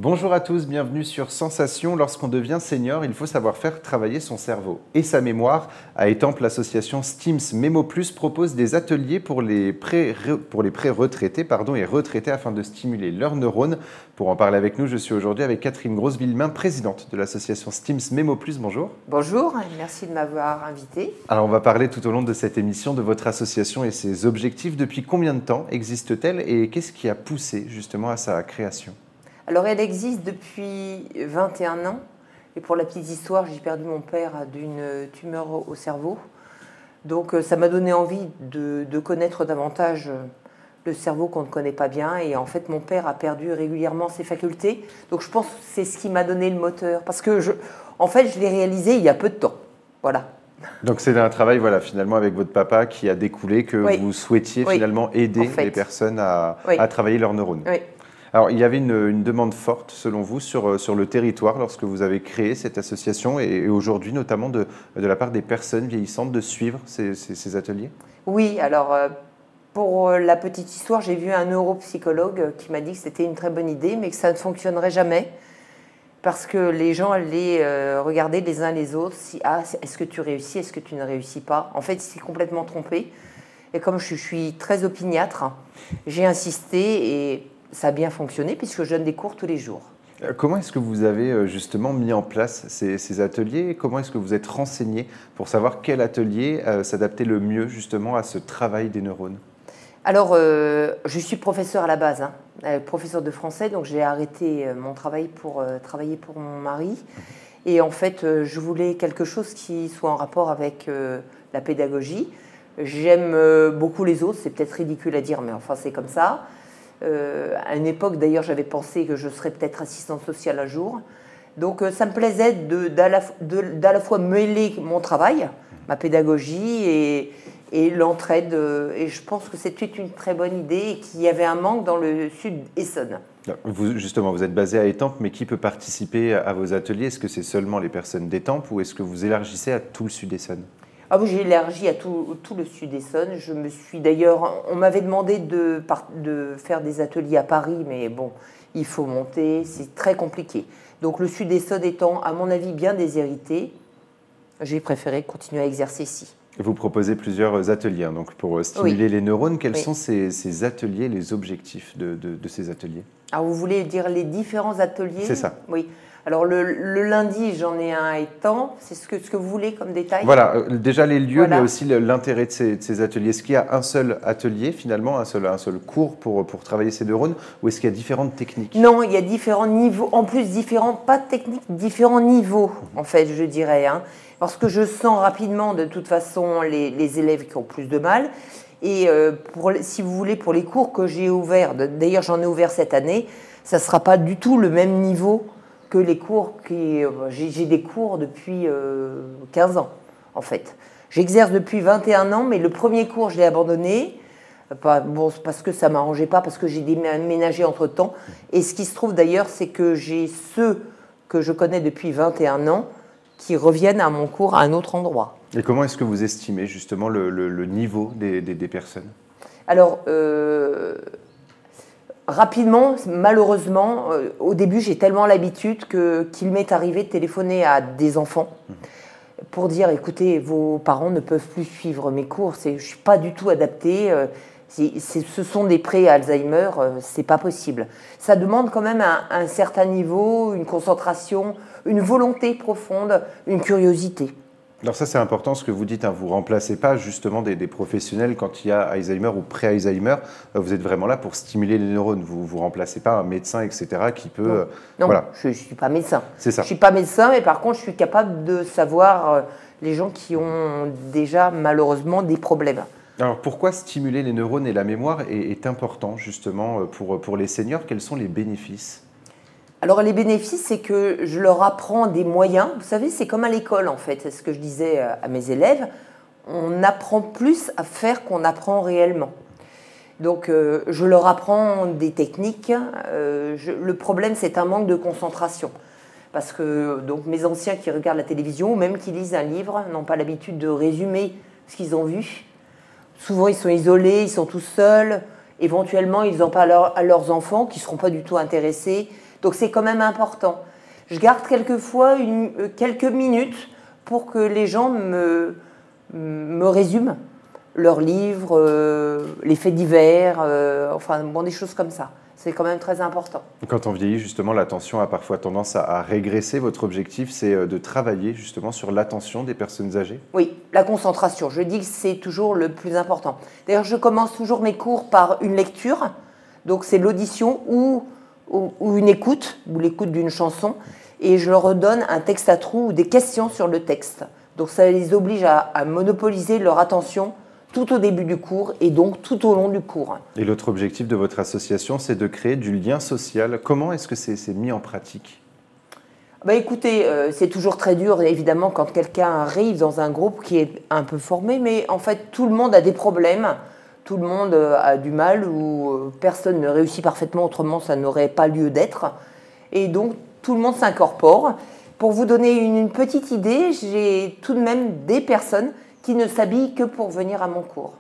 Bonjour à tous, bienvenue sur Sensation. Lorsqu'on devient senior, il faut savoir faire travailler son cerveau et sa mémoire. À Étampes, l'association STIMS Mémo Plus propose des ateliers pour les pré-retraités et retraités afin de stimuler leurs neurones. Pour en parler avec nous, je suis aujourd'hui avec Catherine Grosse-Villemain, présidente de l'association STIMS Mémo Plus. Bonjour. Bonjour, merci de m'avoir invitée. Alors on va parler tout au long de cette émission de votre association et ses objectifs. Depuis combien de temps existe-t-elle et qu'est-ce qui a poussé justement à sa création ? Alors elle existe depuis 21 ans et pour la petite histoire, j'ai perdu mon père d'une tumeur au cerveau. Donc ça m'a donné envie de connaître davantage le cerveau qu'on ne connaît pas bien et en fait mon père a perdu régulièrement ses facultés. Donc je pense que c'est ce qui m'a donné le moteur parce que je l'ai réalisé il y a peu de temps. Voilà. Donc c'est un travail finalement avec votre papa qui a découlé que vous souhaitiez finalement aider les personnes à travailler leurs neurones. Oui. Alors, il y avait une demande forte, selon vous, sur le territoire lorsque vous avez créé cette association et aujourd'hui, notamment de la part des personnes vieillissantes, de suivre ces ateliers ? Oui, alors pour la petite histoire, j'ai vu un neuropsychologue qui m'a dit que c'était une très bonne idée, mais que ça ne fonctionnerait jamais parce que les gens allaient regarder les uns les autres si est-ce que tu réussis, est-ce que tu ne réussis pas. En fait, il s'est complètement trompé. Et comme je suis très opiniâtre, j'ai insisté et ça a bien fonctionné puisque je donne des cours tous les jours. Comment est-ce que vous avez justement mis en place ces ateliers ? Comment est-ce que vous êtes renseigné pour savoir quel atelier s'adaptait le mieux justement à ce travail des neurones ? Alors, je suis professeur à la base, professeur de français, donc j'ai arrêté mon travail pour travailler pour mon mari. Et en fait, je voulais quelque chose qui soit en rapport avec la pédagogie. J'aime beaucoup les autres, c'est peut-être ridicule à dire, mais enfin c'est comme ça. À une époque, d'ailleurs, j'avais pensé que je serais peut-être assistante sociale un jour. Donc, ça me plaisait d'à la fois mêler mon travail, ma pédagogie et l'entraide. Et je pense que c'était une très bonne idée et qu'il y avait un manque dans le sud Essonne. Justement, vous êtes basé à Étampes, mais qui peut participer à vos ateliers ? Est-ce que c'est seulement les personnes d'Étampes ou est-ce que vous élargissez à tout le sud Essonne ? Ah oui, j'ai élargi à tout le sud Essonne. Je me suis d'ailleurs, on m'avait demandé de faire des ateliers à Paris, mais bon, il faut monter, c'est très compliqué. Donc le sud Essonne étant, à mon avis, bien déshérité, j'ai préféré continuer à exercer ici. Vous proposez plusieurs ateliers donc pour stimuler les neurones. Quels sont ces ateliers, les objectifs de ces ateliers ? Alors vous voulez dire les différents ateliers ? C'est ça. Oui. Alors le lundi, j'en ai un à Étampes. C'est ce que vous voulez comme détail ? Voilà, déjà les lieux, mais aussi l'intérêt de ces ateliers. Est-ce qu'il y a un seul atelier finalement, un seul cours pour travailler ces neurones, ou est-ce qu'il y a différentes techniques ? Non, il y a différents niveaux, en plus pas techniques, différents niveaux en fait, je dirais. Parce que je sens rapidement de toute façon les élèves qui ont plus de mal. Et si vous voulez, pour les cours que j'ai ouverts, d'ailleurs j'en ai ouvert cette année, ça ne sera pas du tout le même niveau que les cours j'ai des cours depuis 15 ans, en fait. J'exerce depuis 21 ans, mais le premier cours, je l'ai abandonné, parce que ça ne m'arrangeait pas, parce que j'ai déménagé entre-temps. Et ce qui se trouve d'ailleurs, c'est que j'ai ceux que je connais depuis 21 ans qui reviennent à mon cours à un autre endroit. Et comment est-ce que vous estimez justement le niveau des personnes ? Alors, rapidement, malheureusement, au début, j'ai tellement l'habitude qu'il m'est arrivé de téléphoner à des enfants pour dire, écoutez, vos parents ne peuvent plus suivre mes cours, je ne suis pas du tout adaptée, ce sont des pré-Alzheimer, c'est pas possible. Ça demande quand même un certain niveau, une concentration, une volonté profonde, une curiosité. Alors ça c'est important ce que vous dites, vous ne remplacez pas justement des professionnels quand il y a Alzheimer ou pré-Alzheimer, vous êtes vraiment là pour stimuler les neurones, vous ne remplacez pas un médecin etc. qui peut... Non, je ne suis pas médecin. C'est ça. Je ne suis pas médecin, mais par contre je suis capable de savoir les gens qui ont déjà malheureusement des problèmes. Alors pourquoi stimuler les neurones et la mémoire est important justement pour les seniors ? Quels sont les bénéfices ? Alors les bénéfices, c'est que je leur apprends des moyens. Vous savez, c'est comme à l'école en fait, c'est ce que je disais à mes élèves. On apprend plus à faire qu'on apprend réellement. Donc je leur apprends des techniques. Le problème, c'est un manque de concentration. Parce que donc, mes anciens qui regardent la télévision ou même qui lisent un livre n'ont pas l'habitude de résumer ce qu'ils ont vu. Souvent, ils sont isolés, ils sont tout seuls. Éventuellement, ils en parlent à leurs enfants qui ne seront pas du tout intéressés. Donc c'est quand même important. Je garde quelquefois quelques minutes pour que les gens me résument leurs livres, les faits divers, enfin bon, des choses comme ça. C'est quand même très important. Quand on vieillit, justement, l'attention a parfois tendance à régresser. Votre objectif, c'est de travailler justement sur l'attention des personnes âgées? Oui, la concentration. Je dis que c'est toujours le plus important. D'ailleurs, je commence toujours mes cours par une lecture. Donc, c'est l'audition ou une écoute, ou l'écoute d'une chanson. Et je leur redonne un texte à trous ou des questions sur le texte. Donc, ça les oblige à monopoliser leur attention tout au début du cours et donc tout au long du cours. Et l'autre objectif de votre association, c'est de créer du lien social. Comment est-ce que c'est mis en pratique? Écoutez, c'est toujours très dur, évidemment, quand quelqu'un arrive dans un groupe qui est un peu formé, mais en fait, tout le monde a des problèmes, tout le monde a du mal, ou personne ne réussit parfaitement, autrement ça n'aurait pas lieu d'être. Et donc, tout le monde s'incorpore. Pour vous donner une petite idée, j'ai tout de même des personnes qui ne s'habillent que pour venir à mon cours.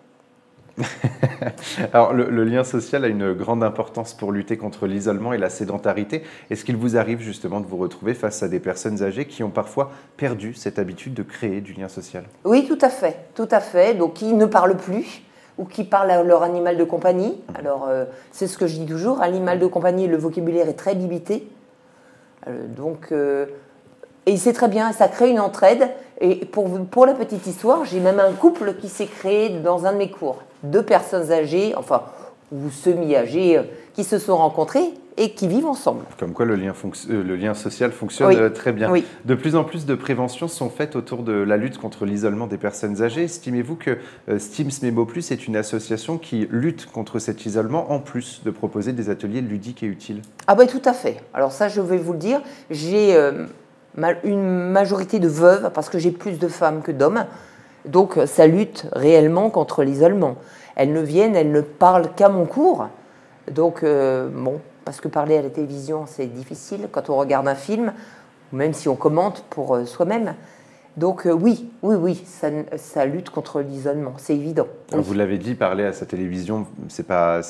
Alors, le lien social a une grande importance pour lutter contre l'isolement et la sédentarité. Est-ce qu'il vous arrive justement de vous retrouver face à des personnes âgées qui ont parfois perdu cette habitude de créer du lien social? Oui, tout à fait, tout à fait. Donc, qui ne parlent plus ou qui parlent à leur animal de compagnie. Alors, c'est ce que je dis toujours, l'animal de compagnie, le vocabulaire est très limité. Et c'est très bien, ça crée une entraide. Et pour la petite histoire, j'ai même un couple qui s'est créé dans un de mes cours. 2 personnes âgées, enfin, ou semi-âgées, qui se sont rencontrées et qui vivent ensemble. Comme quoi le lien social fonctionne très bien. Oui. De plus en plus de préventions sont faites autour de la lutte contre l'isolement des personnes âgées. Estimez-vous que Stims Memo Plus est une association qui lutte contre cet isolement, en plus de proposer des ateliers ludiques et utiles? Ah ben tout à fait. Alors ça, je vais vous le dire, j'ai une majorité de veuves, parce que j'ai plus de femmes que d'hommes. Donc ça lutte réellement contre l'isolement. Elles ne parlent qu'à mon cours. Donc parce que parler à la télévision, c'est difficile quand on regarde un film, ou même si on commente pour soi-même. Donc oui, ça lutte contre l'isolement, c'est évident. Alors, vous l'avez dit, parler à sa télévision, c'est pas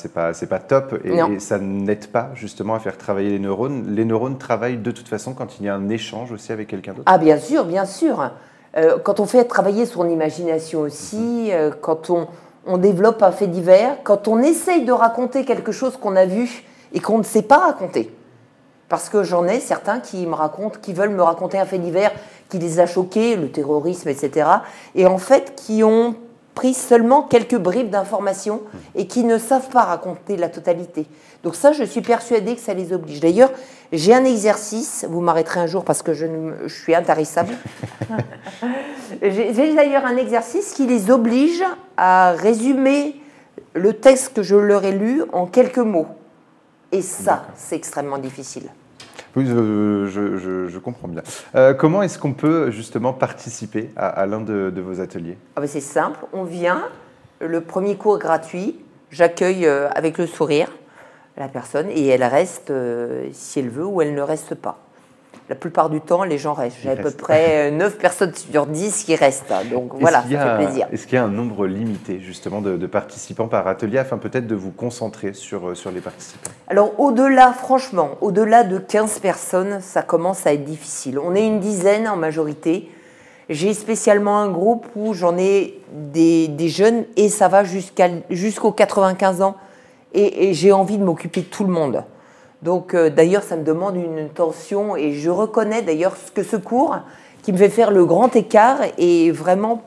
top, et ça n'aide pas justement à faire travailler les neurones. Les neurones travaillent de toute façon quand il y a un échange aussi avec quelqu'un d'autre. Ah bien sûr, bien sûr. Quand on fait travailler son imagination aussi, quand on développe un fait divers, quand on essaye de raconter quelque chose qu'on a vu et qu'on ne sait pas raconter. Parce que j'en ai certains qui veulent me raconter un fait divers qui les a choqués, le terrorisme, etc. Et en fait, qui ont pris seulement quelques bribes d'informations et qui ne savent pas raconter la totalité. Donc ça, je suis persuadée que ça les oblige. D'ailleurs, j'ai un exercice, vous m'arrêterez un jour parce que je suis intarissable. J'ai d'ailleurs un exercice qui les oblige à résumer le texte que je leur ai lu en quelques mots. Et ça, c'est extrêmement difficile. Oui, je comprends bien. Comment est-ce qu'on peut justement participer à l'un de vos ateliers? C'est simple, on vient, le premier cours gratuit, j'accueille avec le sourire la personne et elle reste si elle veut ou elle ne reste pas. La plupart du temps, les gens restent. J'ai à peu près 9 personnes sur 10 qui restent. Donc voilà, ça fait plaisir. Est-ce qu'il y a un nombre limité justement de participants par atelier afin peut-être de vous concentrer sur les participants? Alors au-delà, franchement, au-delà de 15 personnes, ça commence à être difficile. On est une dizaine en majorité. J'ai spécialement un groupe où j'en ai des jeunes et ça va jusqu'aux 95 ans. Et j'ai envie de m'occuper de tout le monde. Donc d'ailleurs, ça me demande une tension et je reconnais d'ailleurs que ce cours qui me fait faire le grand écart est vraiment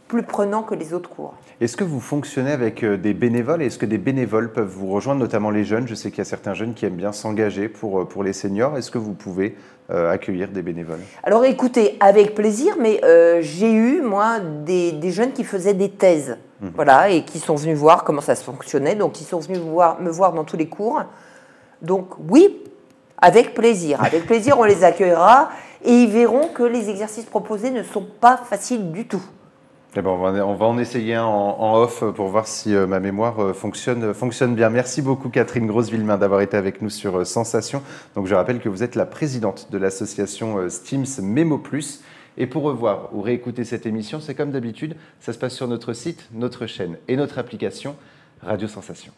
plus prenant que les autres cours. Est-ce que vous fonctionnez avec des bénévoles? Est-ce que des bénévoles peuvent vous rejoindre, notamment les jeunes? Je sais qu'il y a certains jeunes qui aiment bien s'engager pour les seniors. Est-ce que vous pouvez accueillir des bénévoles? Alors écoutez, avec plaisir, mais j'ai eu, moi, des jeunes qui faisaient des thèses, voilà, et qui sont venus voir comment ça se fonctionnait. Donc ils sont venus me voir dans tous les cours. Donc oui, avec plaisir. Avec plaisir, on les accueillera et ils verront que les exercices proposés ne sont pas faciles du tout. Eh ben, on va en essayer un en off pour voir si ma mémoire fonctionne bien. Merci beaucoup Catherine Grosse-Villemain d'avoir été avec nous sur Sensation. Donc, je rappelle que vous êtes la présidente de l'association Stims Memo Plus. Et pour revoir ou réécouter cette émission, c'est comme d'habitude, ça se passe sur notre site, notre chaîne et notre application Radio Sensation.